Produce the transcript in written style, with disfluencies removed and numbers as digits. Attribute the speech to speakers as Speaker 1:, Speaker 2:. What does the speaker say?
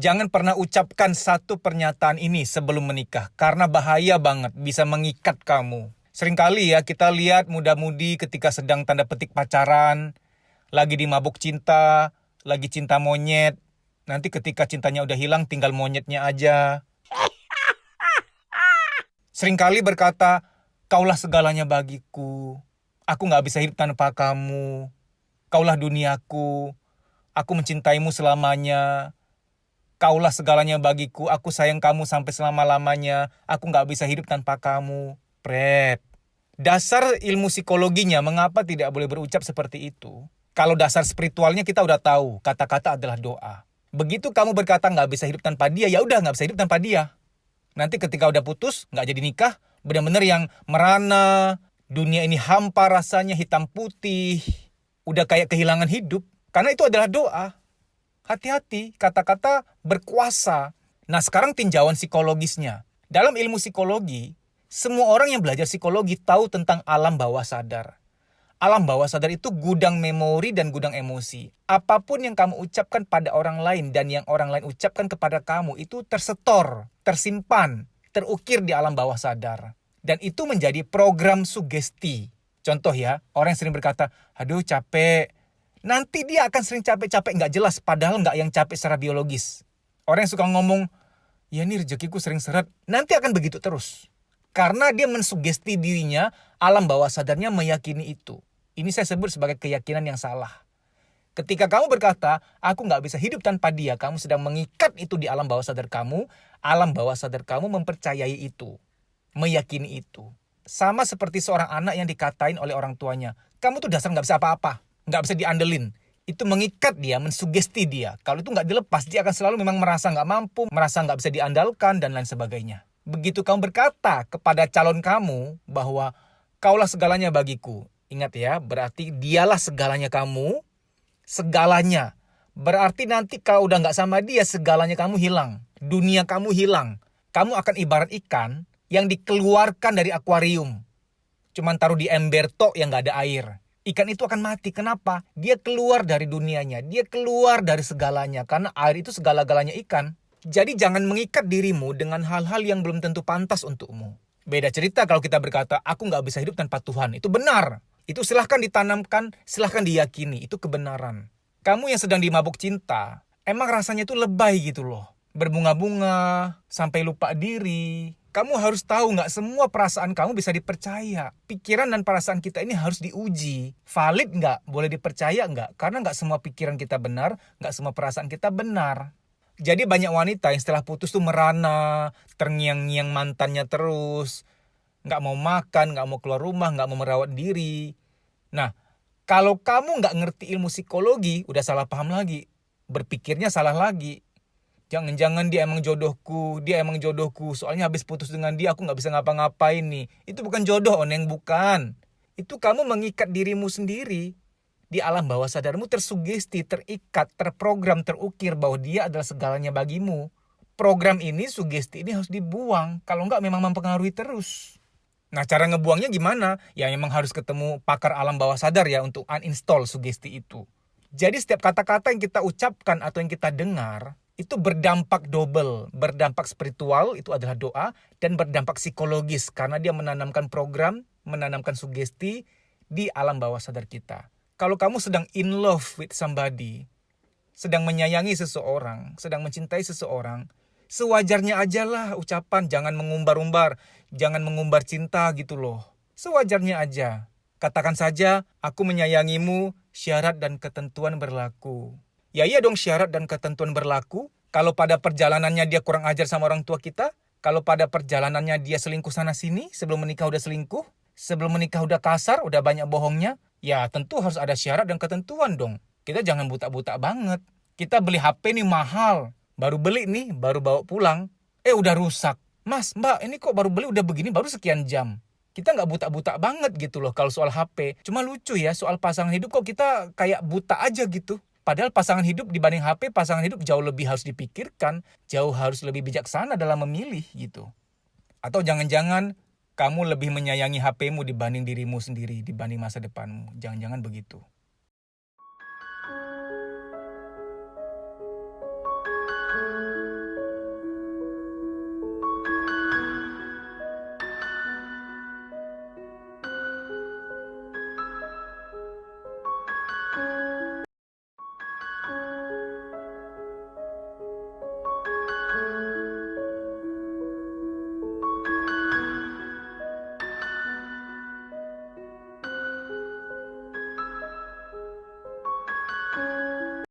Speaker 1: Jangan pernah ucapkan satu pernyataan ini sebelum menikah, karena bahaya banget, bisa mengikat kamu. Seringkali ya kita lihat muda-mudi ketika sedang tanda petik pacaran, lagi di mabuk cinta, lagi cinta monyet. Nanti ketika cintanya udah hilang, tinggal monyetnya aja. Seringkali berkata, kaulah segalanya bagiku. Aku gak bisa hidup tanpa kamu. Kaulah duniaku. Aku mencintaimu selamanya. Kaulah segalanya bagiku. Aku sayang kamu sampai selama-lamanya. Aku gak bisa hidup tanpa kamu. Pret. Dasar ilmu psikologinya mengapa tidak boleh berucap seperti itu? Kalau dasar spiritualnya kita udah tahu. Kata-kata adalah doa. Begitu kamu berkata gak bisa hidup tanpa dia, ya udah gak bisa hidup tanpa dia. Nanti ketika udah putus, gak jadi nikah, benar-benar yang merana, dunia ini hampa rasanya, hitam putih, udah kayak kehilangan hidup. Karena itu adalah doa. Hati-hati, kata-kata berkuasa. Nah sekarang tinjauan psikologisnya. Dalam ilmu psikologi, semua orang yang belajar psikologi tahu tentang alam bawah sadar. Alam bawah sadar itu gudang memori dan gudang emosi. Apapun yang kamu ucapkan pada orang lain dan yang orang lain ucapkan kepada kamu itu tersetor, tersimpan, terukir di alam bawah sadar. Dan itu menjadi program sugesti. Contoh ya, orang yang sering berkata, aduh capek. Nanti dia akan sering capek-capek nggak jelas, padahal nggak yang capek secara biologis. Orang yang suka ngomong, ya ini rezekiku sering seret, nanti akan begitu terus. Karena dia mensugesti dirinya, alam bawah sadarnya meyakini itu. Ini saya sebut sebagai keyakinan yang salah. Ketika kamu berkata, aku gak bisa hidup tanpa dia, kamu sedang mengikat itu di alam bawah sadar kamu. Alam bawah sadar kamu mempercayai itu. Meyakini itu. Sama seperti seorang anak yang dikatain oleh orang tuanya. Kamu tuh dasar gak bisa apa-apa. Gak bisa diandelin. Itu mengikat dia, mensugesti dia. Kalau itu gak dilepas, dia akan selalu memang merasa gak mampu, merasa gak bisa diandalkan, dan lain sebagainya. Begitu kamu berkata kepada calon kamu bahwa kaulah segalanya bagiku. Ingat ya, berarti dialah segalanya kamu, segalanya. Berarti nanti kalau udah gak sama dia, segalanya kamu hilang. Dunia kamu hilang. Kamu akan ibarat ikan yang dikeluarkan dari akuarium. Cuman taruh di ember tok yang gak ada air. Ikan itu akan mati. Kenapa? Dia keluar dari dunianya. Dia keluar dari segalanya. Karena air itu segala-galanya ikan. Jadi jangan mengikat dirimu dengan hal-hal yang belum tentu pantas untukmu. Beda cerita kalau kita berkata, aku gak bisa hidup tanpa Tuhan. Itu benar. Itu silahkan ditanamkan, silahkan diyakini. Itu kebenaran. Kamu yang sedang dimabuk cinta, emang rasanya itu lebay gitu loh. Berbunga-bunga, sampai lupa diri. Kamu harus tahu gak semua perasaan kamu bisa dipercaya. Pikiran dan perasaan kita ini harus diuji. Valid gak? Boleh dipercaya gak? Karena gak semua pikiran kita benar, gak semua perasaan kita benar. Jadi banyak wanita yang setelah putus tuh merana, terngiang-ngiang mantannya terus. Gak mau makan, gak mau keluar rumah, gak mau merawat diri. Nah, kalau kamu gak ngerti ilmu psikologi, udah salah paham lagi. Berpikirnya salah lagi. Jangan-jangan dia emang jodohku. Soalnya habis putus dengan dia, aku gak bisa ngapa-ngapain nih. Itu bukan jodoh, Oneng, bukan. Itu kamu mengikat dirimu sendiri. Di alam bawah sadarmu tersugesti, terikat, terprogram, terukir bahwa dia adalah segalanya bagimu. Program ini, sugesti ini harus dibuang. Kalau enggak memang mempengaruhi terus. Nah cara ngebuangnya gimana? Ya memang harus ketemu pakar alam bawah sadar ya untuk uninstall sugesti itu. Jadi setiap kata-kata yang kita ucapkan atau yang kita dengar itu berdampak double. Berdampak spiritual itu adalah doa dan berdampak psikologis karena dia menanamkan program, menanamkan sugesti di alam bawah sadar kita. Kalau kamu sedang in love with somebody, sedang menyayangi seseorang, sedang mencintai seseorang, sewajarnya aja lah ucapan, jangan mengumbar-umbar, jangan mengumbar cinta gitu loh. Sewajarnya aja. Katakan saja, aku menyayangimu, syarat dan ketentuan berlaku. Ya iya dong syarat dan ketentuan berlaku. Kalau pada perjalanannya dia kurang ajar sama orang tua kita, kalau pada perjalanannya dia selingkuh sana sini, sebelum menikah udah selingkuh, sebelum menikah udah kasar, udah banyak bohongnya, ya tentu harus ada syarat dan ketentuan dong. Kita jangan buta-buta banget. Kita beli HP nih mahal. Baru beli nih, baru bawa pulang. Udah rusak. Mas, mbak, ini kok baru beli udah begini, baru sekian jam. Kita nggak buta-buta banget gitu loh kalau soal HP. Cuma lucu ya, soal pasangan hidup kok kita kayak buta aja gitu. Padahal pasangan hidup dibanding HP, pasangan hidup jauh lebih harus dipikirkan. Jauh harus lebih bijaksana dalam memilih gitu. Atau jangan-jangan kamu lebih menyayangi HP-mu dibanding dirimu sendiri, dibanding masa depanmu. Jangan-jangan begitu.